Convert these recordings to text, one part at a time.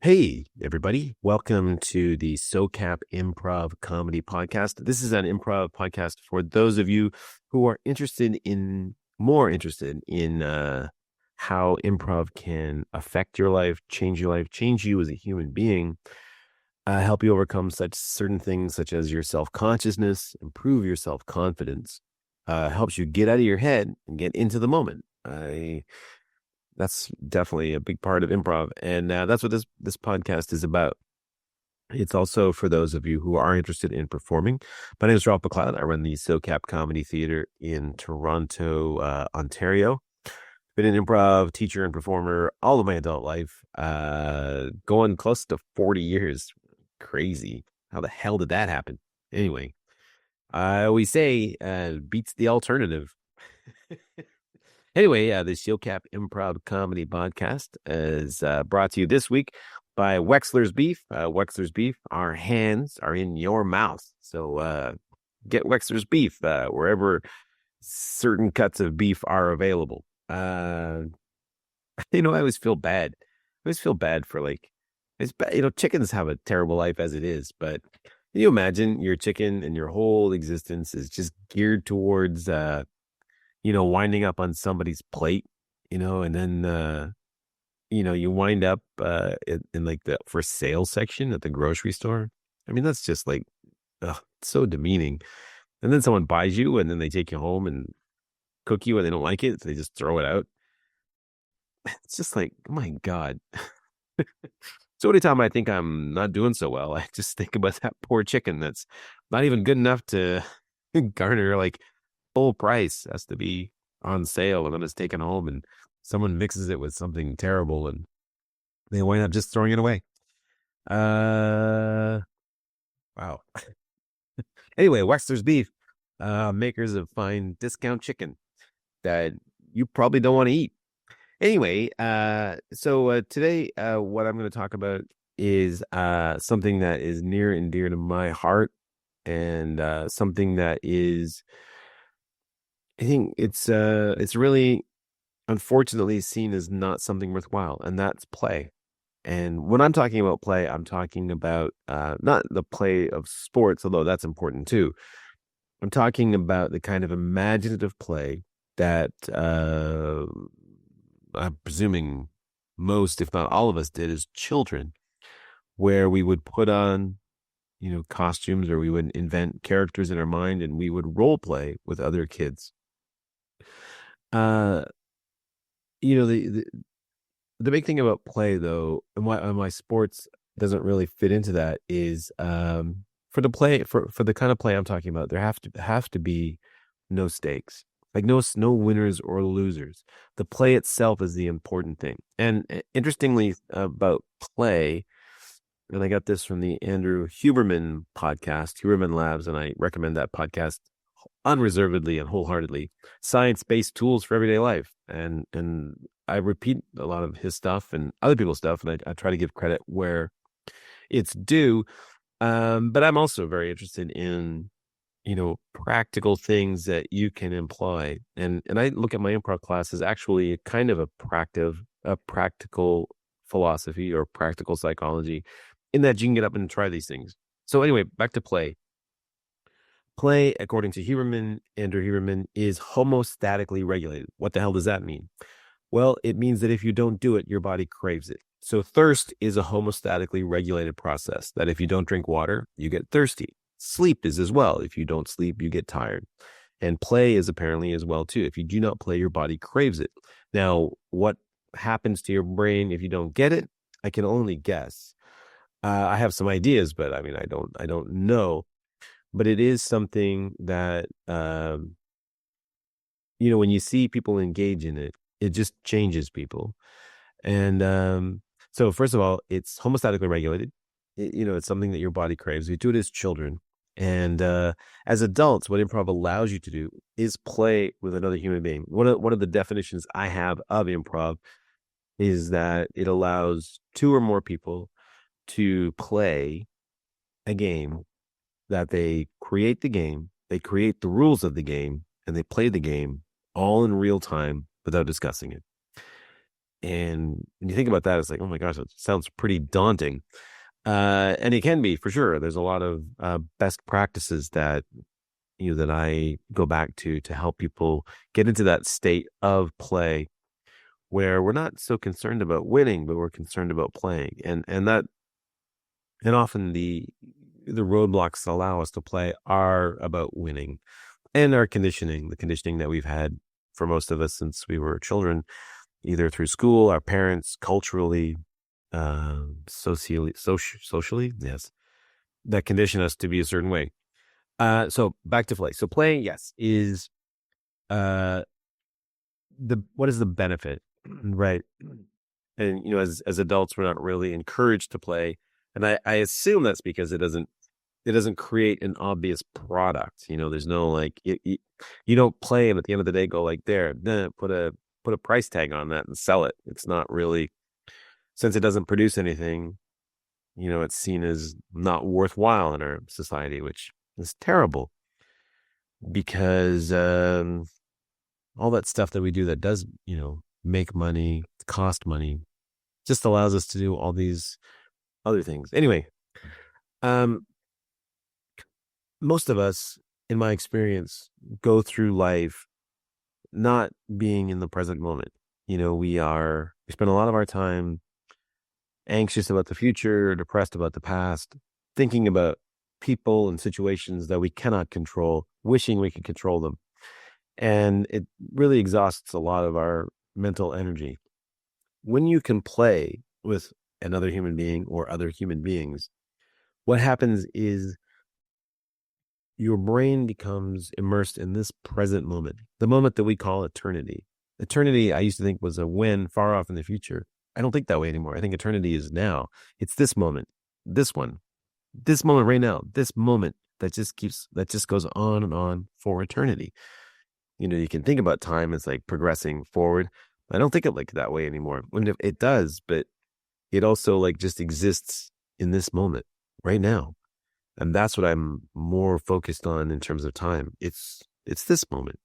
Hey, everybody. Welcome to the SoCap Improv Comedy Podcast. This is an improv podcast for those of you who are more interested in how improv can affect your life, change you as a human being, help you overcome such certain things such as your self-consciousness, improve your self-confidence, helps you get out of your head and get into the moment. That's definitely a big part of improv, and that's what this podcast is about. It's also for those of you who are interested in performing. My name is Ralph McLeod. I run the SoCap Comedy Theater in Toronto, Ontario. Been an improv teacher and performer all of my adult life, going close to 40 years. Crazy. How the hell did that happen? Anyway, I always say beats the alternative. Anyway, the SoCap Improv Comedy Podcast is brought to you this week by Wexler's Beef. Wexler's Beef, our hands are in your mouth. So get Wexler's Beef wherever certain cuts of beef are available. I always feel bad. I always feel bad for it's bad. Chickens have a terrible life as it is, but can you imagine your chicken and your whole existence is just geared towards winding up on somebody's plate, and then, you wind up in like the for sale section at the grocery store. I mean, that's just like, so demeaning. And then someone buys you and then they take you home and cook you and they don't like it. So they just throw it out. It's just like, oh my God. So anytime I think I'm not doing so well, I just think about that poor chicken that's not even good enough to garner like full price, has to be on sale, and then it's taken home and someone mixes it with something terrible and they wind up just throwing it away. Wow. Anyway, Wexler's Beef, makers of fine discount chicken that you probably don't want to eat. Anyway, so today, what I'm going to talk about is something that is near and dear to my heart, and something that is, I think it's really unfortunately seen as not something worthwhile, and that's play. And when I'm talking about play, I'm talking about not the play of sports, although that's important too. I'm talking about the kind of imaginative play that I'm presuming most, if not all of us, did as children, where we would put on, costumes, or we would invent characters in our mind and we would role play with other kids. Uh, the big thing about play, though, and why sports doesn't really fit into that is for the kind of play I'm talking about, there have to be no stakes, like no winners or losers. The play itself is the important thing. And interestingly about play, and I got this from the Andrew Huberman podcast, Huberman Labs, and I recommend that podcast unreservedly and wholeheartedly. Science-based tools for everyday life, and I repeat a lot of his stuff and other people's stuff, and I try to give credit where it's due. But I'm also very interested in, practical things that you can employ. And I look at my improv class as actually kind of a practical philosophy or practical psychology, in that you can get up and try these things. So anyway, back to play. Play, according to Andrew Huberman, is homostatically regulated. What the hell does that mean? Well, it means that if you don't do it, your body craves it. So thirst is a homostatically regulated process, that if you don't drink water, you get thirsty. Sleep is as well. If you don't sleep, you get tired. And play is apparently as well, too. If you do not play, your body craves it. Now, what happens to your brain if you don't get it? I can only guess. I have some ideas, but I mean, I don't know. But it is something that, when you see people engage in it, it just changes people. And so first of all, it's homostatically regulated. It's something that your body craves. We do it as children. And as adults, what improv allows you to do is play with another human being. One of the definitions I have of improv is that it allows two or more people to play a game, that they create the game, they create the rules of the game, and they play the game all in real time without discussing it. And when you think about that, it's like, oh my gosh, it sounds pretty daunting. And it can be for sure. There's a lot of best practices that that I go back to help people get into that state of play where we're not so concerned about winning, but we're concerned about playing. And often the roadblocks that allow us to play are about winning, and our conditioning, the conditioning that we've had for most of us since we were children, either through school, our parents, culturally, socially, yes, that condition us to be a certain way. So back to play. So playing, yes, is uh what is the benefit, right? And as adults, we're not really encouraged to play, and I assume that's because it doesn't create an obvious product. There's no like you don't play and at the end of the day go like there, nah, put a price tag on that and sell it. It's not really, since it doesn't produce anything, it's seen as not worthwhile in our society, which is terrible because all that stuff that we do that does, make money, cost money, just allows us to do all these other things. Anyway, um, most of us, in my experience, go through life not being in the present moment. We spend a lot of our time anxious about the future, depressed about the past, thinking about people and situations that we cannot control, wishing we could control them. And it really exhausts a lot of our mental energy. When you can play with another human being or other human beings, what happens is your brain becomes immersed in this present moment, the moment that we call eternity. Eternity, I used to think, was a when far off in the future. I don't think that way anymore. I think eternity is now. It's this moment, this one, this moment right now, this moment that just goes on and on for eternity. You can think about time as like progressing forward. I don't think of like that way anymore. When it does, but it also like just exists in this moment right now. And that's what I'm more focused on in terms of time. It's this moment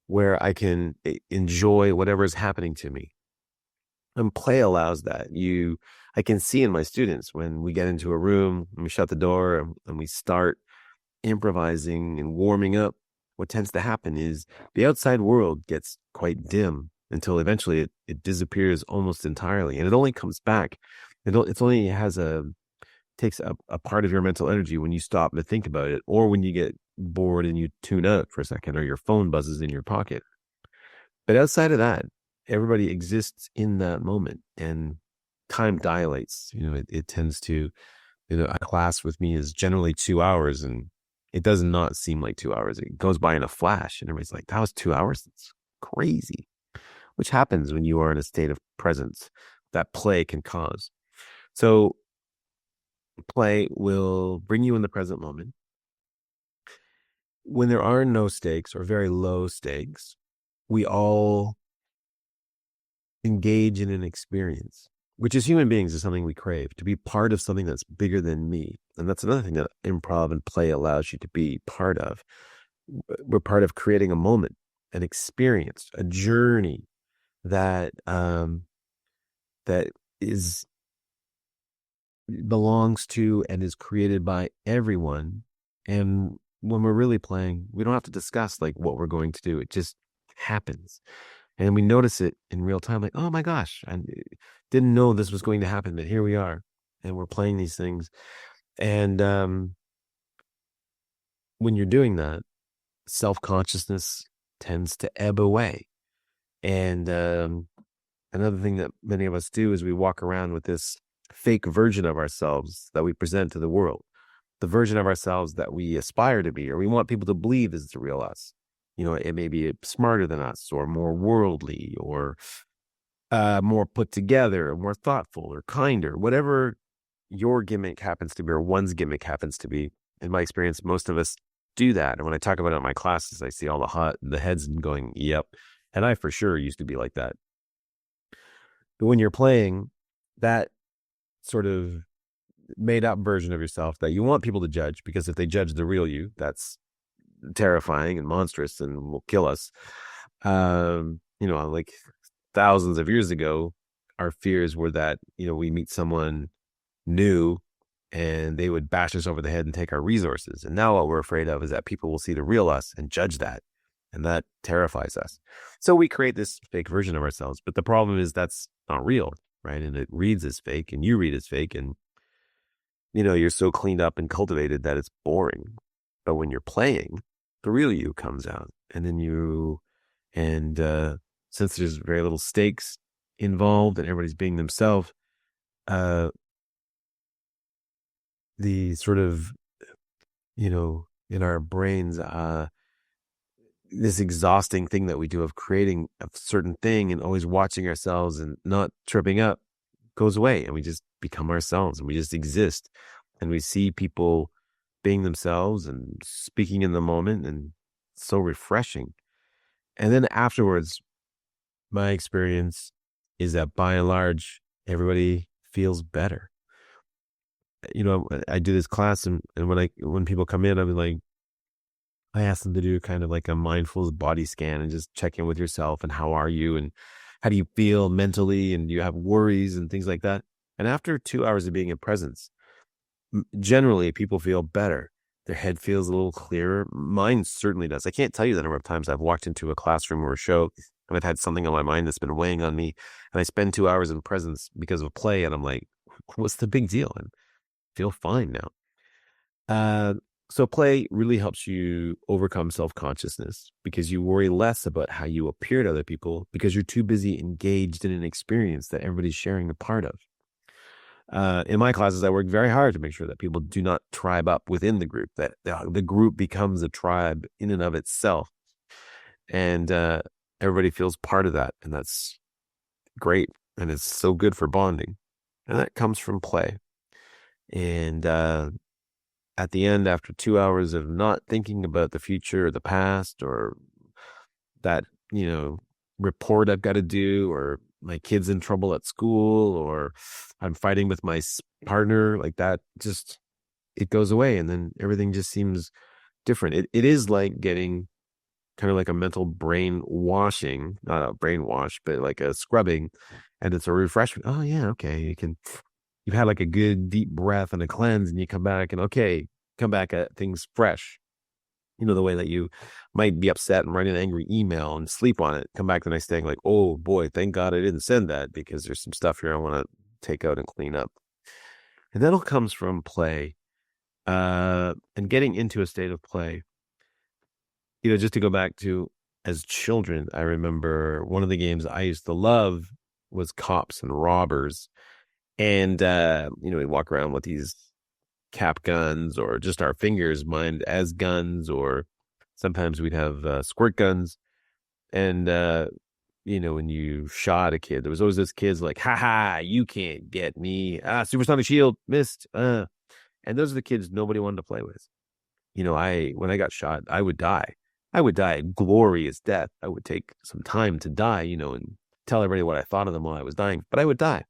where I can enjoy whatever is happening to me. And play allows that. I can see in my students when we get into a room and we shut the door and we start improvising and warming up, what tends to happen is the outside world gets quite dim until eventually it disappears almost entirely. And it only comes back. It's only takes up a part of your mental energy when you stop to think about it, or when you get bored and you tune out for a second, or your phone buzzes in your pocket. But outside of that, everybody exists in that moment, and time dilates. It tends to, a class with me is generally 2 hours, and it does not seem like 2 hours. It goes by in a flash, and everybody's like, that was 2 hours? It's crazy, which happens when you are in a state of presence that play can cause. So play will bring you in the present moment. When there are no stakes or very low stakes, we all engage in an experience, which as human beings is something we crave, to be part of something that's bigger than me. And that's another thing that improv and play allows you to be part of. We're part of creating a moment, an experience, a journey that that is belongs to and is created by everyone. And when we're really playing, we don't have to discuss like what we're going to do. It just happens. And we notice it in real time, like, oh my gosh, I didn't know this was going to happen, but here we are. And we're playing these things. And when you're doing that, self-consciousness tends to ebb away. And another thing that many of us do is we walk around with this fake version of ourselves that we present to the world, the version of ourselves that we aspire to be, or we want people to believe is the real us. It may be smarter than us, or more worldly, or more put together, or more thoughtful, or kinder, whatever your gimmick happens to be, or one's gimmick happens to be. In my experience, most of us do that. And when I talk about it in my classes, I see all the heads going, yep. And I for sure used to be like that. But when you're playing that sort of made up version of yourself that you want people to judge, because if they judge the real you, that's terrifying and monstrous and will kill us. Like thousands of years ago, our fears were that, we meet someone new and they would bash us over the head and take our resources. And now what we're afraid of is that people will see the real us and judge that. And that terrifies us. So we create this fake version of ourselves. But the problem is that's not real, right? And it reads as fake and you read as fake. And, you're so cleaned up and cultivated that it's boring. But when you're playing, the real you comes out. And then since there's very little stakes involved and everybody's being themselves, the sort of, in our brains, this exhausting thing that we do of creating a certain thing and always watching ourselves and not tripping up goes away. And we just become ourselves and we just exist. And we see people being themselves and speaking in the moment, and it's so refreshing. And then afterwards, my experience is that by and large, everybody feels better. I do this class, and when people come in, I ask them to do kind of like a mindful body scan and just check in with yourself and how are you and how do you feel mentally, and do you have worries and things like that. And after 2 hours of being in presence, generally people feel better. Their head feels a little clearer. Mine certainly does. I can't tell you the number of times I've walked into a classroom or a show and I've had something on my mind that's been weighing on me, and I spend 2 hours in presence because of play, and I'm like, what's the big deal? And I feel fine now. So play really helps you overcome self-consciousness because you worry less about how you appear to other people because you're too busy engaged in an experience that everybody's sharing a part of. In my classes, I work very hard to make sure that people do not tribe up within the group, that the group becomes a tribe in and of itself. And everybody feels part of that. And that's great. And it's so good for bonding. And that comes from play. And at the end, after 2 hours of not thinking about the future or the past or that, report I've got to do, or my kid's in trouble at school, or I'm fighting with my partner, like that, just, it goes away. And then everything just seems different. It is like getting kind of like a mental brain washing, not a brain wash, but like a scrubbing. And it's a refreshment. Oh yeah. Okay. You've had like a good deep breath and a cleanse, and you come back at things fresh. The way that you might be upset and write an angry email and sleep on it, come back the next day and like, oh boy, thank God I didn't send that because there's some stuff here I want to take out and clean up. And that all comes from play, and getting into a state of play. Just to go back to as children, I remember one of the games I used to love was cops and robbers. And, we'd walk around with these cap guns or just our fingers mined as guns, or sometimes we'd have squirt guns. And, when you shot a kid, there was always this kid's like, ha ha, you can't get me. Supersonic shield, missed. And those are the kids nobody wanted to play with. When I got shot, I would die. I would die a glorious death. I would take some time to die, and tell everybody what I thought of them while I was dying, but I would die.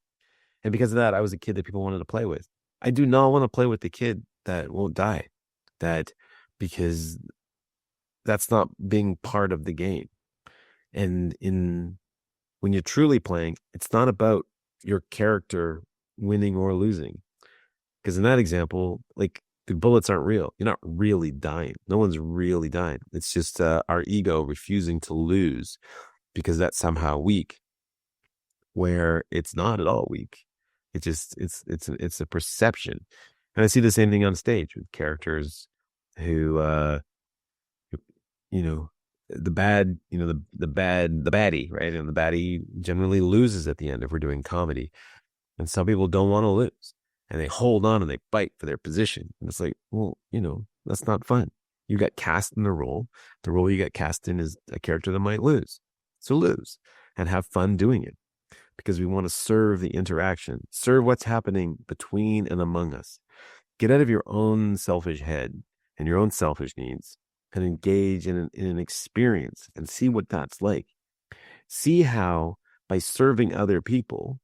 And because of that, I was a kid that people wanted to play with. I do not want to play with the kid that won't die, because that's not being part of the game. And when you're truly playing, it's not about your character winning or losing. Because in that example, like, the bullets aren't real. You're not really dying. No one's really dying. It's just our ego refusing to lose because that's somehow weak, where it's not at all weak. It just it's a perception. And I see the same thing on stage with characters who the bad, the baddie, right? And the baddie generally loses at the end if we're doing comedy. And some people don't want to lose, and they hold on and they fight for their position. And it's like, well, that's not fun. You got cast in the role. The role you got cast in is a character that might lose. So lose and have fun doing it, because we want to serve the interaction, serve what's happening between and among us. Get out of your own selfish head and your own selfish needs and engage in an experience and see what that's like. See how by serving other people,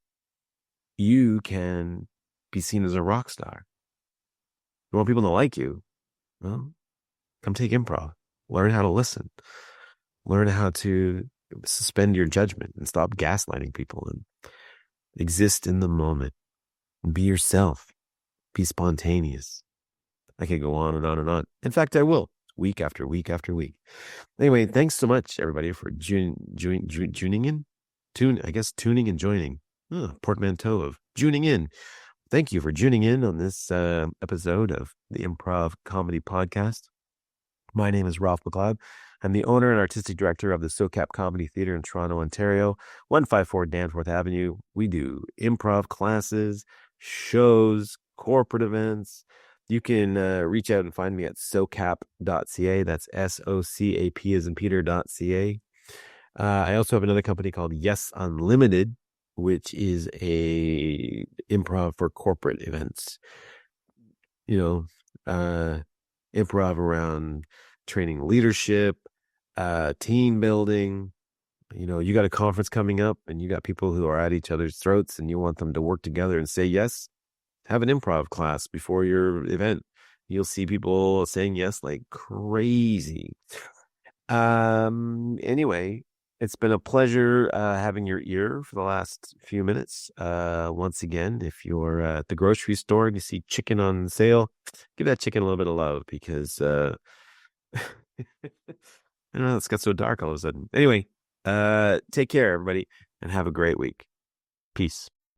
you can be seen as a rock star. You want people to like you? Well, come take improv. Learn how to listen. Learn how to suspend your judgment and stop gaslighting people and exist in the moment. Be yourself. Be spontaneous. I could go on and on and on. In fact, I will, week after week after week. Anyway, thanks so much, everybody, for tuning in. Tuning and joining. Portmanteau of tuning in. Thank you for tuning in on this episode of the Improv Comedy Podcast. My name is Ralph McLeod. I'm the owner and artistic director of the SoCap Comedy Theater in Toronto, Ontario, 154 Danforth Avenue. We do improv classes, shows, corporate events. You can reach out and find me at socap.ca. That's SOCAP as in Peter.ca. I also have another company called Yes Unlimited, which is a improv for corporate events. Improv around training leadership, team building. You got a conference coming up and you got people who are at each other's throats and you want them to work together and say yes. Have an improv class before your event. You'll see people saying yes like crazy. Anyway, it's been a pleasure having your ear for the last few minutes. Once again, if you're at the grocery store and you see chicken on sale, give that chicken a little bit of love because I don't know, it's got so dark all of a sudden. Anyway, take care, everybody, and have a great week. Peace.